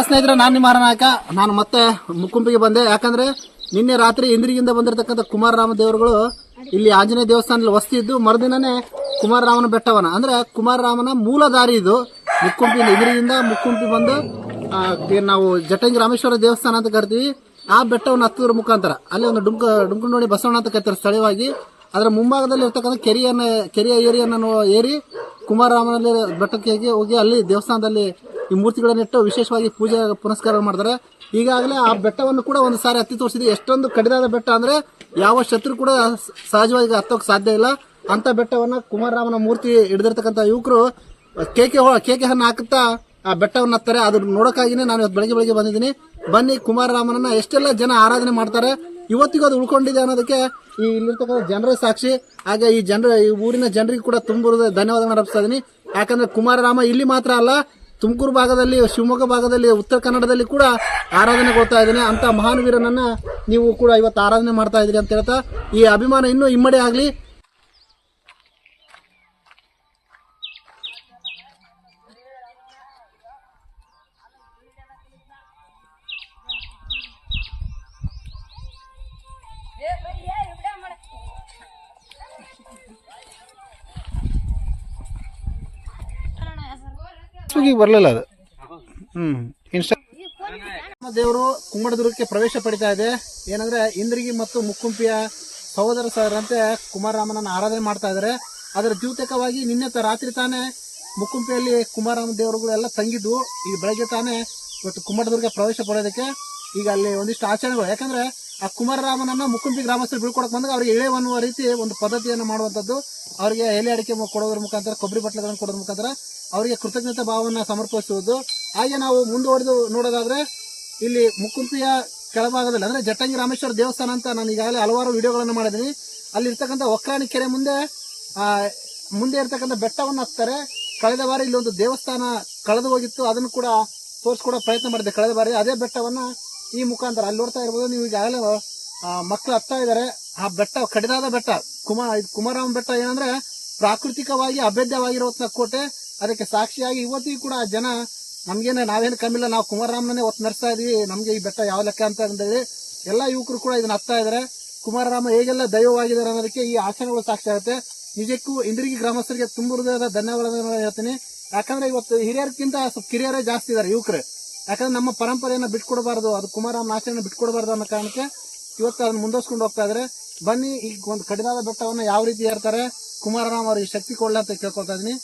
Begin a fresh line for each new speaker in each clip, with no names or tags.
ಸ್ನೇಹಿತರೆ, ನಾನು ನಿಮ್ಮ ನಾಯಕ. ನಾನು ಮತ್ತೆ ಮುಕ್ಕುಂಪಿಗೆ ಬಂದೆ. ಯಾಕಂದ್ರೆ ನಿನ್ನೆ ರಾತ್ರಿ ಇಂದ್ರಿಗಿಂದ ಬಂದಿರತಕ್ಕಂಥ ಕುಮಾರರಾಮ ದೇವರುಗಳು ಇಲ್ಲಿ ಆಂಜನೇಯ ದೇವಸ್ಥಾನದಲ್ಲಿ ವಸ್ತಿ ಇದ್ದು ಮರುದಿನನೇ ಕುಮಾರರಾಮನ ಬೆಟ್ಟವನ ಅಂದ್ರೆ ಕುಮಾರರಾಮನ ಮೂಲ ದಾರಿ ಇದು. ಮುಕ್ಕುಂಪಿಯಿಂದ ಇಂದ್ರಿಗಿಂದ ಮುಕ್ಕುಂಪಿ ಬಂದು ನಾವು ಜಟಂಗಿ ರಾಮೇಶ್ವರ ದೇವಸ್ಥಾನ ಅಂತ ಕರಿತೀವಿ. ಆ ಬೆಟ್ಟವನ್ನು ಹತ್ತುವುದರ ಮುಖಾಂತರ ಅಲ್ಲಿ ಒಂದು ಡುಂಕನೋಡಿ ಬಸವಣ್ಣ ಅಂತ ಕರೀತಾರೆ ಸ್ಥಳೀಯವಾಗಿ. ಅದರ ಮುಂಭಾಗದಲ್ಲಿ ಇರ್ತಕ್ಕಂಥ ಕೆರೆಯ ಏರಿಯನ್ನು ಏರಿ ಕುಮಾರರಾಮನಲ್ಲಿ ಬೆಟ್ಟಕ್ಕೆ ಹೋಗಿ ಅಲ್ಲಿ ದೇವಸ್ಥಾನದಲ್ಲಿ ಈ ಮೂರ್ತಿಗಳನ್ನಿಟ್ಟು ವಿಶೇಷವಾಗಿ ಪೂಜೆ ಪುನಸ್ಕಾರ ಮಾಡ್ತಾರೆ. ಈಗಾಗಲೇ ಆ ಬೆಟ್ಟವನ್ನು ಕೂಡ ಒಂದು ಸಾರಿ ಹತ್ತಿ ತೋರಿಸಿದೆ. ಎಷ್ಟೊಂದು ಕಡಿದಾದ ಬೆಟ್ಟ ಅಂದ್ರೆ ಯಾವ ಶತ್ರು ಕೂಡ ಸಹಜವಾಗಿ ಹತ್ತೋಕೆ ಸಾಧ್ಯ ಇಲ್ಲ. ಅಂತ ಬೆಟ್ಟವನ್ನ ಕುಮಾರರಾಮನ ಮೂರ್ತಿ ಹಿಡಿದಿರ್ತಕ್ಕಂಥ ಯುವಕರು ಕೇಕೆ ಹಣ್ಣು ಹಾಕುತ್ತಾ ಆ ಬೆಟ್ಟವನ್ನು ಹತ್ತಾರೆ. ಅದು ನೋಡೋಕ್ಕಾಗಿನೇ ನಾನು ಇವತ್ತು ಬೆಳಗ್ಗೆ ಬಂದಿದ್ದೀನಿ. ಬನ್ನಿ, ಕುಮಾರರಾಮನನ್ನ ಎಷ್ಟೆಲ್ಲ ಜನ ಆರಾಧನೆ ಮಾಡ್ತಾರೆ, ಇವತ್ತಿಗೂ ಅದು ಉಳ್ಕೊಂಡಿದೆ ಅನ್ನೋದಕ್ಕೆ ಈ ಇಲ್ಲಿರ್ತಕ್ಕಂಥ ಜನರೇ ಸಾಕ್ಷಿ. ಹಾಗೆ ಈ ಊರಿನ ಜನರಿಗೆ ಕೂಡ ತುಂಬ ಧನ್ಯವಾದಗಳನ್ನು ಅರ್ಪಿಸ್ತಾ ಇದೀನಿ. ಯಾಕಂದ್ರೆ ಕುಮಾರರಾಮ ಇಲ್ಲಿ ಮಾತ್ರ ಅಲ್ಲ, ತುಮಕೂರು ಭಾಗದಲ್ಲಿ, ಶಿವಮೊಗ್ಗ ಭಾಗದಲ್ಲಿ, ಉತ್ತರ ಕನ್ನಡದಲ್ಲಿ ಕೂಡ ಆರಾಧನೆಗೊಳ್ತಾ ಇದ್ದೀನಿ. ಅಂತ ಮಹಾನ್ ವೀರನನ್ನ ನೀವು ಕೂಡ ಇವತ್ತು ಆರಾಧನೆ ಮಾಡ್ತಾ ಇದ್ದೀರಿ ಅಂತ ಹೇಳ್ತಾ ಈ ಅಭಿಮಾನ ಇನ್ನೂ ಇಮ್ಮಡಿ ಆಗಲಿ. ಬರಲಿಲ್ಲ ಅದು. ದೇವರು ಕುಮ್ಮಟದುರ್ಗಕ್ಕೆ ಪ್ರವೇಶ ಪಡಿತಾ ಇದೆ. ಏನಂದ್ರೆ ಇಂದ್ರಿಗಿ ಮತ್ತು ಮುಕ್ಕುಂಪಿಯ ಸಹೋದರ ಸಹೋದರಂತೆ ಕುಮಾರರಾಮನನ್ನ ಆರಾಧನೆ ಮಾಡ್ತಾ ಇದ್ದಾರೆ. ಅದರ ದ್ಯೂತಕವಾಗಿ ನಿನ್ನೆ ರಾತ್ರಿ ತಾನೇ ಮುಕ್ಕುಂಪಿಯಲ್ಲಿ ಕುಮಾರರಾಮ ದೇವರುಗಳೆಲ್ಲ ತಂಗಿದ್ವು. ಈಗ ಬೆಳಗ್ಗೆ ತಾನೇ ಇವತ್ತು ಕುಮ್ಮಟದುರ್ಗ ಪ್ರವೇಶ ಪಡೆಯೋದಕ್ಕೆ ಈಗ ಅಲ್ಲಿ ಒಂದಿಷ್ಟು ಆಚರಣೆಗಳು. ಯಾಕಂದ್ರೆ ಆ ಕುಮಾರರಾಮನನ್ನ ಮುಕ್ಕುಂಪಿ ಗ್ರಾಮಸ್ಥರು ಬೀಳ್ಕೊಡಕ್ ಬಂದಾಗ ಅವ್ರಿಗೆ ಎಳೆ ಅನ್ನುವ ರೀತಿ ಒಂದು ಪದ್ಧತಿಯನ್ನು ಮಾಡುವಂಥದ್ದು. ಅವರಿಗೆ ಎಲೆ ಅಡಿಕೆ ಕೊಡೋದ್ರ ಮುಖಾಂತರ, ಕೊಬ್ಬರಿ ಬಟ್ಲಗಳನ್ನು ಕೊಡೋದ್ರ ಮುಖಾಂತರ ಅವರಿಗೆ ಕೃತಜ್ಞತೆ ಭಾವವನ್ನು ಸಮರ್ಪಿಸುವುದು. ಹಾಗೆ ನಾವು ಮುಂದುವರೆದು ನೋಡೋದಾದ್ರೆ ಇಲ್ಲಿ ಮುಕ್ಕುಂಪಿಯ ಕೆಳಭಾಗದಲ್ಲಿ ಅಂದ್ರೆ ಜಟಂಗಿ ರಾಮೇಶ್ವರ ದೇವಸ್ಥಾನ ಅಂತ ನಾನು ಈಗಾಗಲೇ ಹಲವಾರು ವಿಡಿಯೋಗಳನ್ನು ಮಾಡಿದ್ದೀನಿ. ಅಲ್ಲಿ ಇರ್ತಕ್ಕಂಥ ಒಕ್ರಾಣಿ ಕೆರೆ ಮುಂದೆ ಇರ್ತಕ್ಕಂಥ ಬೆಟ್ಟವನ್ನು ಹತ್ತಾರೆ. ಕಳೆದ ಬಾರಿ ಇಲ್ಲಿ ಒಂದು ದೇವಸ್ಥಾನ ಕಳೆದು ಹೋಗಿತ್ತು, ಅದನ್ನು ಕೂಡ ತೋರಿಸ್ಕೊಡೋ ಪ್ರಯತ್ನ ಮಾಡಿದೆ ಕಳೆದ ಬಾರಿ. ಅದೇ ಬೆಟ್ಟವನ್ನ ಈ ಮುಖಾಂತರ ಅಲ್ಲಿ ನೋಡ್ತಾ ಇರ್ಬೋದು ನೀವು. ಈಗಾಗಲೇ ಮಕ್ಕಳು ಹತ್ತಾ ಇದ್ದಾರೆ. ಆ ಬೆಟ್ಟ ಕಡಿದಾದ ಬೆಟ್ಟ ಕುಮಾರರಾಮ ಬೆಟ್ಟ ಏನಂದ್ರೆ ಪ್ರಾಕೃತಿಕವಾಗಿ ಅಭೇದ್ಯವಾಗಿರುವಂತಹ ಕೋಟೆ. ಅದಕ್ಕೆ ಸಾಕ್ಷಿಯಾಗಿ ಇವತ್ತಿಗೂ ಕೂಡ ಜನ ನಾವೇನು ಕಮ್ಮಿಲ್ಲ, ನಾವು ಕುಮಾರರಾಮನೇ ಒತ್ತು ನಡೆಸ್ತಾ ಇದೀವಿ, ನಮ್ಗೆ ಈ ಬೆಟ್ಟ ಯಾವ ಲೆಕ್ಕ ಅಂತ ಹೇಳಿ ಎಲ್ಲ ಯುವಕರು ಕೂಡ ಇದನ್ನ ಹತ್ತಾ ಇದ್ದಾರೆ. ಕುಮಾರರಾಮ ಹೇಗೆಲ್ಲ ದೈವವಾಗಿದ್ದಾರೆ ಅನ್ನೋದಕ್ಕೆ ಈ ಆಚರಣೆಗಳು ಸಾಕ್ಷಿ ಆಗುತ್ತೆ. ನಿಜಕ್ಕೂ ಇಂದ್ರಿಗಿ ಗ್ರಾಮಸ್ಥರಿಗೆ ತುಂಬ ಹೃದಯದ ಧನ್ಯವಾದಗಳನ್ನು ಹೇಳ್ತೀನಿ. ಯಾಕಂದ್ರೆ ಇವತ್ತು ಹಿರಿಯರ್ಕಿಂತ ಸ್ವಲ್ಪ ಕಿರಿಯರೇ ಜಾಸ್ತಿ ಇದ್ದಾರೆ ಯುವಕರು. ಯಾಕಂದ್ರೆ ನಮ್ಮ ಪರಂಪರೆಯನ್ನು ಬಿಟ್ಕೊಡಬಾರ್ದು, ಅದು ಕುಮಾರರಾಮನ ಆಚರಣೆ ಬಿಟ್ಕೊಡಬಾರ್ದು ಅನ್ನೋ ಕಾರಣಕ್ಕೆ ಇವತ್ತು ಅದನ್ನ ಮುಂದುವರ್ಸ್ಕೊಂಡು ಹೋಗ್ತಾ ಇದ್ದಾರೆ. ಬನ್ನಿ, ಈಗ ಒಂದು ಕಡಿದಾದ ಬೆಟ್ಟವನ್ನ ಯಾವ ರೀತಿ ಏರ್ತಾರೆ, ಕುಮಾರರಾಮ ಅವರಿಗೆ ಶಕ್ತಿ ಕೊಡ್ಲ ಅಂತ ಕೇಳ್ಕೊಳ್ತಾ ಇದೀನಿ.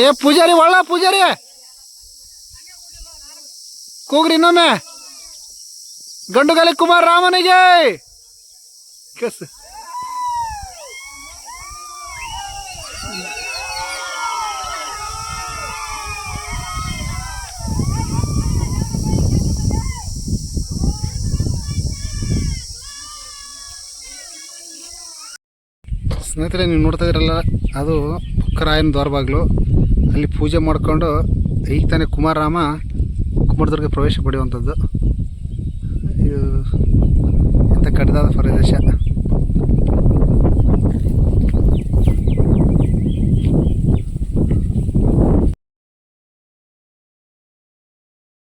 ಏ ಪೂಜಾರಿ, ಒಳ್ಳ ಪೂಜಾರಿ ಕೂಗ್ರಿ ಇನ್ನೊಮ್ಮೆ. ಗಂಡುಗಾಲಿ ಕುಮಾರರಾಮನಿಗೆ ಕೆಸ್. ಸ್ನೇಹಿತರೆ, ನೀವು ನೋಡ್ತಾ ಇದ್ರಲ್ಲ, ಅದು ಬುಕ್ಕರಾಯನ ದ್ವಾರಬಾಗ್ಲು. ಅಲ್ಲಿ ಪೂಜೆ ಮಾಡಿಕೊಂಡು ಈಗ ತಾನೇ ಕುಮಾರರಾಮ ಕುಮಾರದುರ್ಗ ಪ್ರವೇಶ ಪಡೆಯುವಂಥದ್ದು. ಇದು ಎಂಥ ಕಡಿದಾದ ಪ್ರದೇಶ.